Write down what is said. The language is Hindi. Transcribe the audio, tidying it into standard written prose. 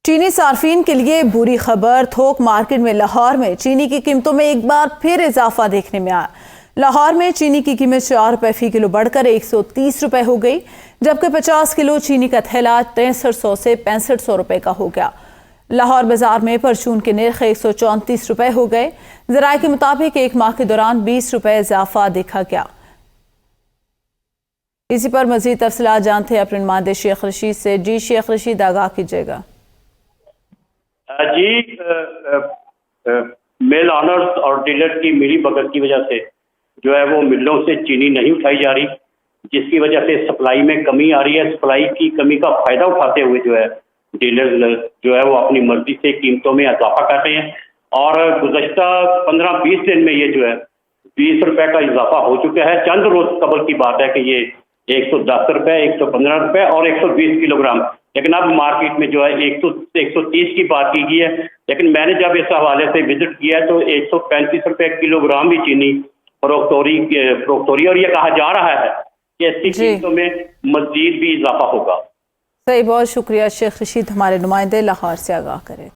चीनी सार्फिन के लिए बुरी खबर। थोक मार्केट में लाहौर में चीनी की कीमतों में एक बार फिर इजाफा देखने में आया। लाहौर में चीनी की कीमत 4 रुपए फी किलो बढ़कर 130 रुपए हो गई, जबकि 50 किलो चीनी का थैला 6300 से 6500 रुपए का हो गया। लाहौर बाजार में परचून के निर्ख 134 रुपए हो गए। जराये के मुताबिक एक माह के दौरान 20 रुपए इजाफा देखा गया। इसी पर मजीद तफसीलात जानते हैं अपने नुमाइंदे शेख रशीद से। जी शेख रशीद, आगाह कीजिएगा। जी, मिल ऑनर्स और डीलर की मिली भगत की वजह से जो है वो मिलों से चीनी नहीं उठाई जा रही, जिसकी वजह से सप्लाई में कमी आ रही है। सप्लाई की कमी का फायदा उठाते हुए जो है डीलर जो है वो अपनी मर्जी से कीमतों में इजाफा कर रहे हैं और गुज़श्ता 15-20 दिन में ये जो है 20 रुपए का इजाफा हो चुका है। चंद रोज कबल की बात है कि ये 110 रुपए, 115 रुपए और 120 किलोग्राम, लेकिन अब मार्केट में जो है 130 की बात की गई है। लेकिन मैंने जब इस हवाले से विजिट किया तो 135 रुपए किलोग्राम भी चीनी फरोख्त हो रही और ये कहा जा रहा है कि इसकी कीमतों में मजीद भी इजाफा होगा। सही, बहुत शुक्रिया शेख रशीद, हमारे नुमाइंदे लाहौर से आगाह करें।